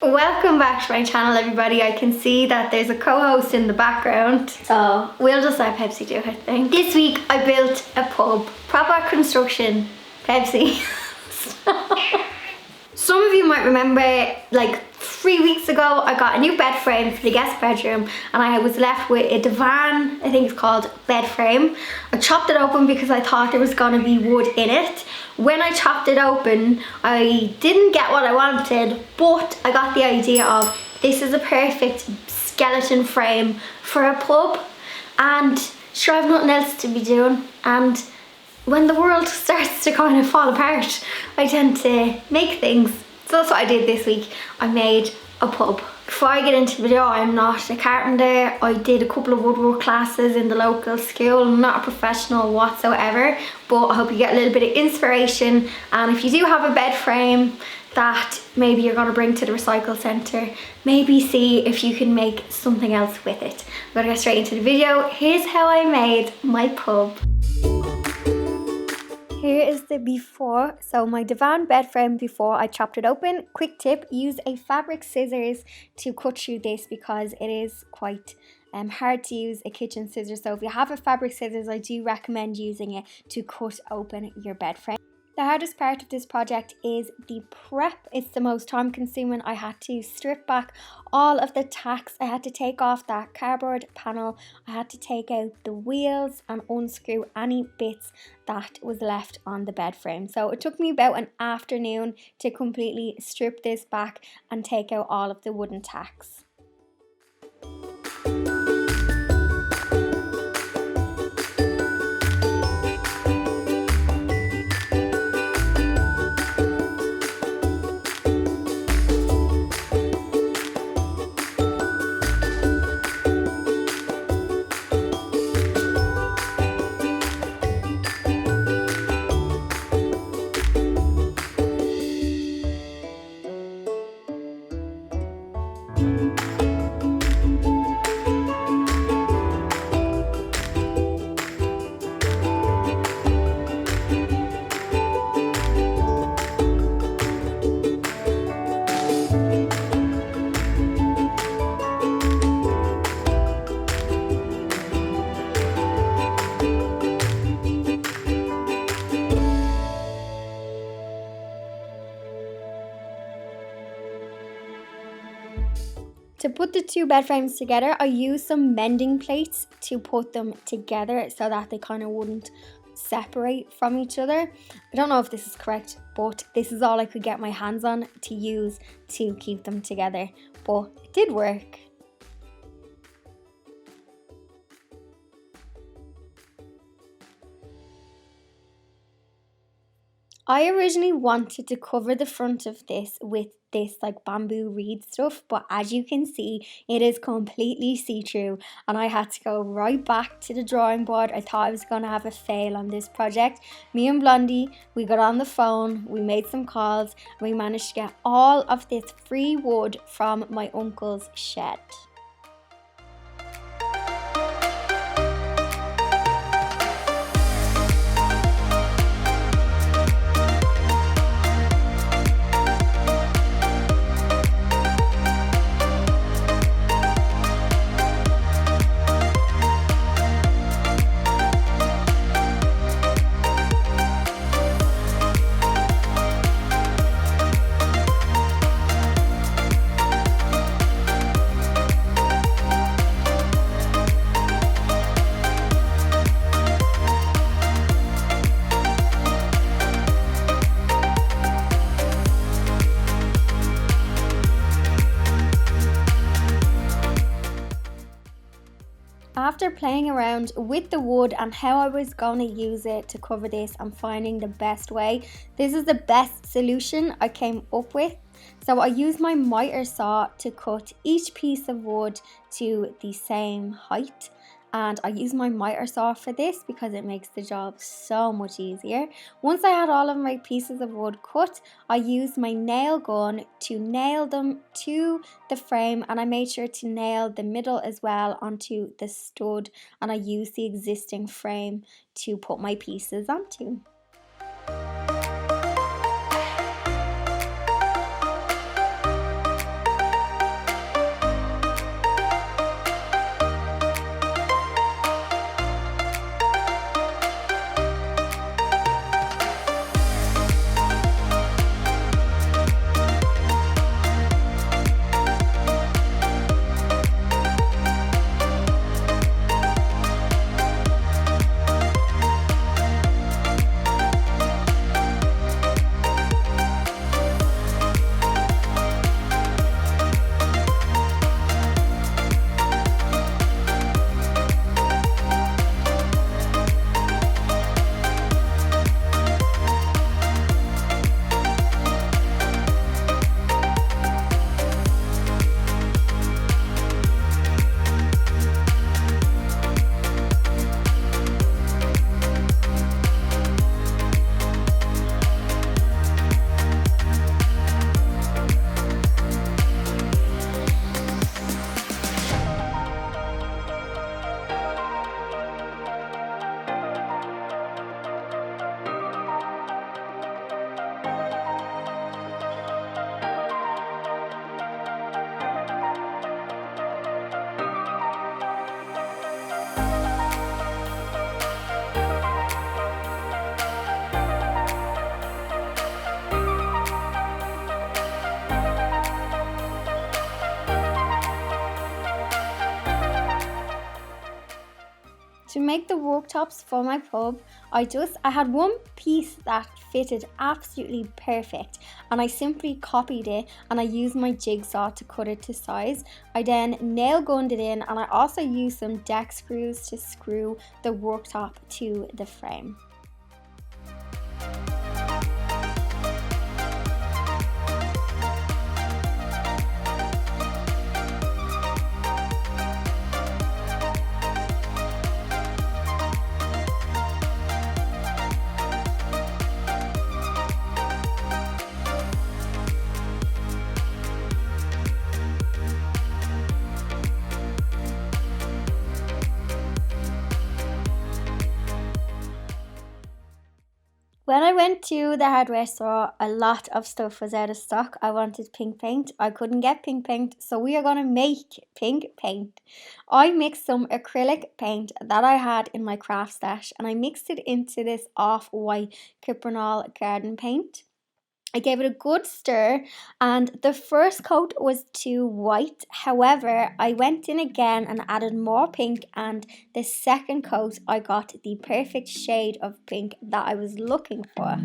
Welcome back to my channel, everybody. I can see that there's a co-host in the background, so we'll just let Pepsi do her thing. This week I built a pub. Proper construction. Pepsi. Some of you might remember, like 3 weeks ago, I got a new bed frame for the guest bedroom and I was left with a divan, I think it's called bed frame. I chopped it open because I thought there was gonna be wood in it. When I chopped it open, I didn't get what I wanted, but I got the idea of this is a perfect skeleton frame for a pub, and sure, I have nothing else to be doing, and when the world starts to kind of fall apart, I tend to make things. So that's what I did this week. I made a pub. Before I get into the video, I'm not a carpenter. I did a couple of woodwork classes in the local school. I'm not a professional whatsoever, but I hope you get a little bit of inspiration. And if you do have a bed frame that maybe you're gonna bring to the recycle centre, maybe see if you can make something else with it. I'm gonna get straight into the video. Here's how I made my pub. Here is the before. So my divan bed frame before I chopped it open. Quick tip, use a fabric scissors to cut through this because it is quite hard to use a kitchen scissors. So if you have a fabric scissors, I do recommend using it to cut open your bed frame. The hardest part of this project is the prep. It's the most time consuming. I had to strip back all of the tacks. I had to take off that cardboard panel. I had to take out the wheels and unscrew any bits that was left on the bed frame. So it took me about an afternoon to completely strip this back and take out all of the wooden tacks. To put the two bed frames together, I used some mending plates to put them together so that they kind of wouldn't separate from each other. I don't know if this is correct, but this is all I could get my hands on to use to keep them together, but it did work. I originally wanted to cover the front of this with this like bamboo reed stuff, but as you can see, it is completely see-through and I had to go right back to the drawing board. I thought I was going to have a fail on this project. Me and Blondie, we got on the phone, we made some calls, and we managed to get all of this free wood from my uncle's shed. After playing around with the wood and how I was going to use it to cover this and finding the best way, this is the best solution I came up with. So I used my miter saw to cut each piece of wood to the same height. And I use my miter saw for this because it makes the job so much easier. Once I had all of my pieces of wood cut, I used my nail gun to nail them to the frame, and I made sure to nail the middle as well onto the stud, and I used the existing frame to put my pieces onto. to make the worktops for my pub, I had one piece that fitted absolutely perfect, and I simply copied it and I used my jigsaw to cut it to size. I then nail gunned it in, and I also used some deck screws to screw the worktop to the frame. When I went to the hardware store, a lot of stuff was out of stock. I wanted pink paint. I couldn't get pink paint, so we are going to make pink paint. I mixed some acrylic paint that I had in my craft stash, and I mixed it into this off-white Cuprinol garden paint. I gave it a good stir, and the first coat was too white. However, I went in again and added more pink, and the second coat I got the perfect shade of pink that I was looking for.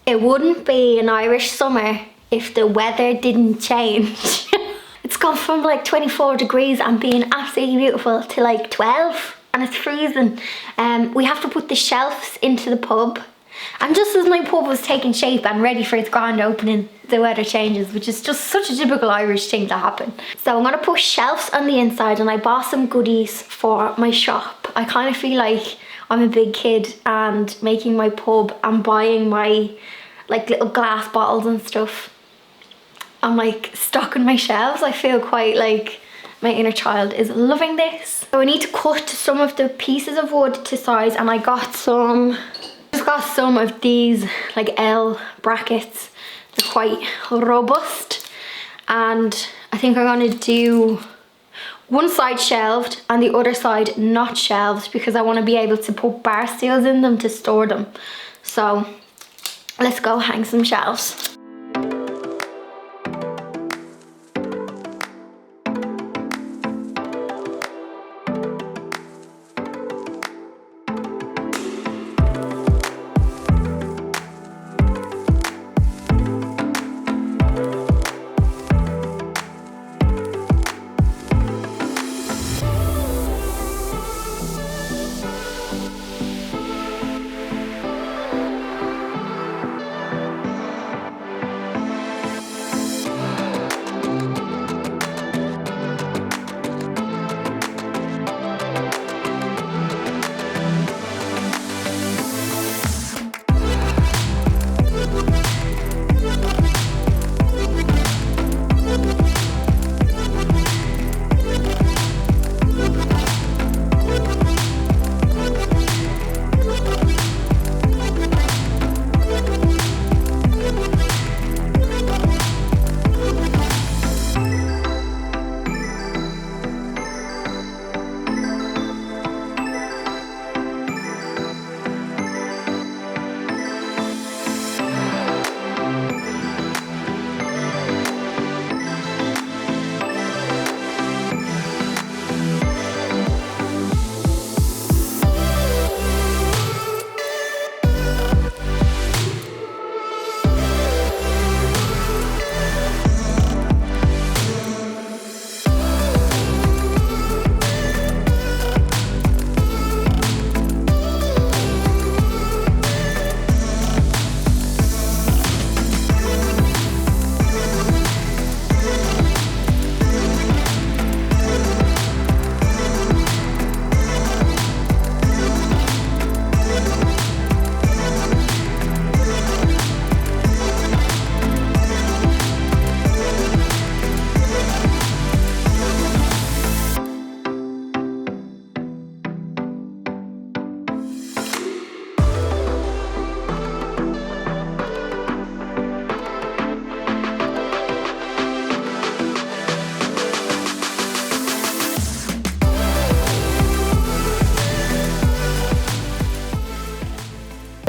It wouldn't be an Irish summer if the weather didn't change. It's gone from like 24 degrees and being absolutely beautiful to like 12, and it's freezing. We have to put the shelves into the pub, and just as my pub was taking shape and ready for its grand opening, the weather changes, which is just such a typical Irish thing to happen. So I'm gonna put shelves on the inside, and I bought some goodies for my shop. I kind of feel like I'm a big kid and making my pub and buying my like little glass bottles and stuff. I'm like stocking my shelves. I feel quite like my inner child is loving this. So I need to cut some of the pieces of wood to size, and I got some of these like L brackets. They're quite robust, and I think I'm gonna do one side shelved and the other side not shelved, because I want to be able to put bar stools in them to store them. So let's go hang some shelves.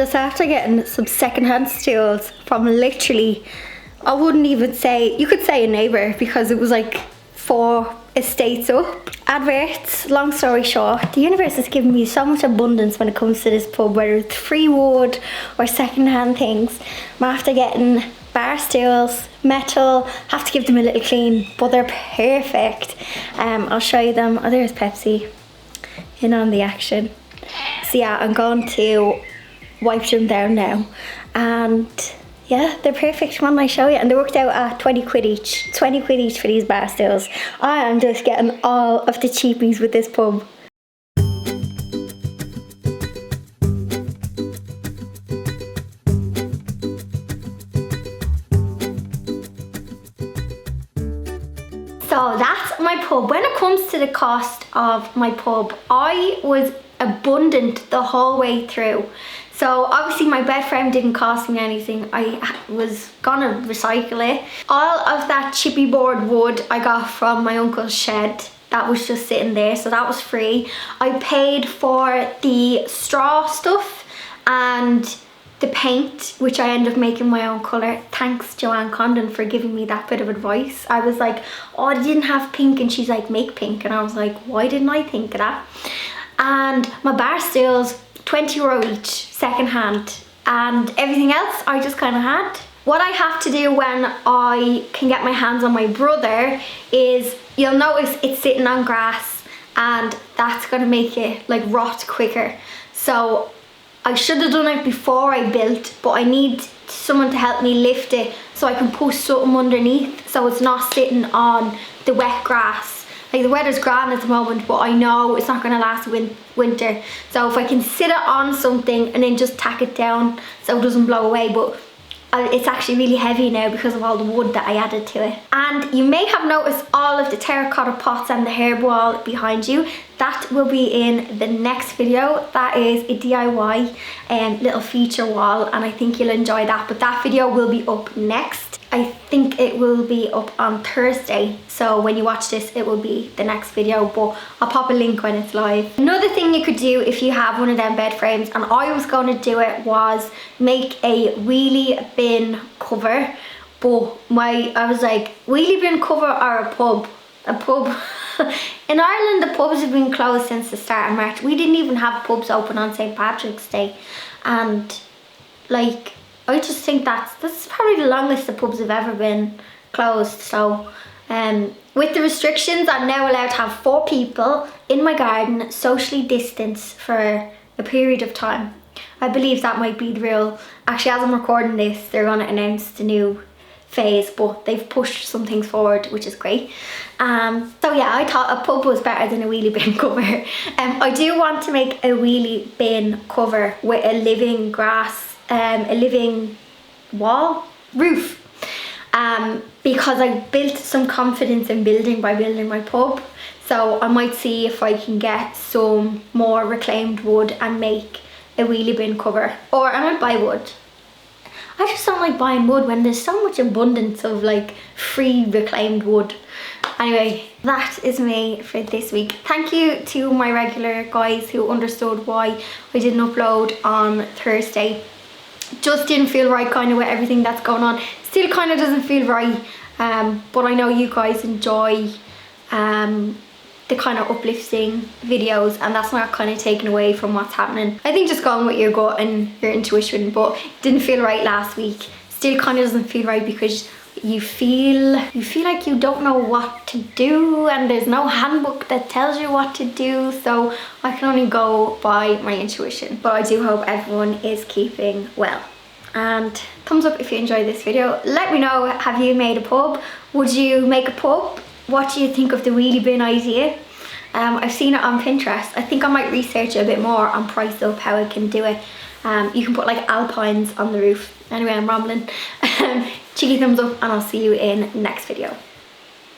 just after getting some secondhand stools from literally, I wouldn't even say, you could say a neighbour, because it was like 4 estates up. Adverts, long story short, the universe has given me so much abundance when it comes to this pub, whether it's free wood or secondhand things. I'm after getting bar stools, metal, have to give them a little clean, but they're perfect. I'll show you them. Oh, there's Pepsi in on the action. So yeah, I'm going to wipe them down now, and yeah, they're perfect when I show you, and they worked out at 20 quid each. 20 quid each for these bar stools. I am just getting all of the cheapies with this pub. So that's my pub. When it comes to the cost of my pub, I was abundant the whole way through. So obviously my bed frame didn't cost me anything. I was gonna recycle it. All of that chippy board wood I got from my uncle's shed. That was just sitting there, so that was free. I paid for the straw stuff and the paint, which I ended up making my own colour. Thanks Joanne Condon for giving me that bit of advice. I was like, oh, I didn't have pink, and she's like, make pink. And I was like, why didn't I think of that? And my bar stools, 20 euro each, second hand, and everything else I just kind of had. What I have to do when I can get my hands on my brother is, you'll notice it's sitting on grass, and that's gonna make it like rot quicker. So I should have done it before I built, but I need someone to help me lift it so I can push something underneath so it's not sitting on the wet grass. Like, the weather's grand at the moment, but I know it's not gonna last winter. So if I can sit it on something and then just tack it down so it doesn't blow away, but it's actually really heavy now because of all the wood that I added to it. And you may have noticed all of the terracotta pots and the herb wall behind you. That will be in the next video. That is a DIY little feature wall, and I think you'll enjoy that. But that video will be up next. I think it will be up on Thursday, so when you watch this it will be the next video, but I'll pop a link when it's live. Another thing you could do if you have one of them bed frames, and I was going to do it, was make a wheelie bin cover. But I was like, wheelie bin cover or a pub? A pub. In Ireland the pubs have been closed since the start of March. We didn't even have pubs open on St. Patrick's Day, and like, I just think that's probably the longest the pubs have ever been closed. So with the restrictions, I'm now allowed to have 4 people in my garden, socially distanced for a period of time. I believe that might be the rule. Actually, as I'm recording this, they're going to announce the new phase, but they've pushed some things forward, which is great. So yeah, I thought a pub was better than a wheelie bin cover. I do want to make a wheelie bin cover with a living grass, a living wall roof, because I built some confidence in building by building my pub. So I might see if I can get some more reclaimed wood and make a wheelie bin cover, or I might buy wood. I just don't like buying wood when there's so much abundance of like free reclaimed wood. Anyway, that is me for this week. Thank you to my regular guys who understood why I didn't upload on Thursday. Just didn't feel right kind of with everything that's going on. Still kind of doesn't feel right, but I know you guys enjoy the kind of uplifting videos, and that's not kind of taken away from what's happening. I think just going with your gut and your intuition, but it didn't feel right last week. Still kind of doesn't feel right because you feel like you don't know what to do, and there's no handbook that tells you what to do, so I can only go by my intuition. But I do hope everyone is keeping well. And thumbs up if you enjoyed this video. Let me know, have you made a pub? Would you make a pub? What do you think of the wheelie bin idea? I've seen it on Pinterest. I think I might research it a bit more and price up how I can do it. You can put like alpines on the roof. Anyway, I'm rambling. Cheeky thumbs up, and I'll see you in next video.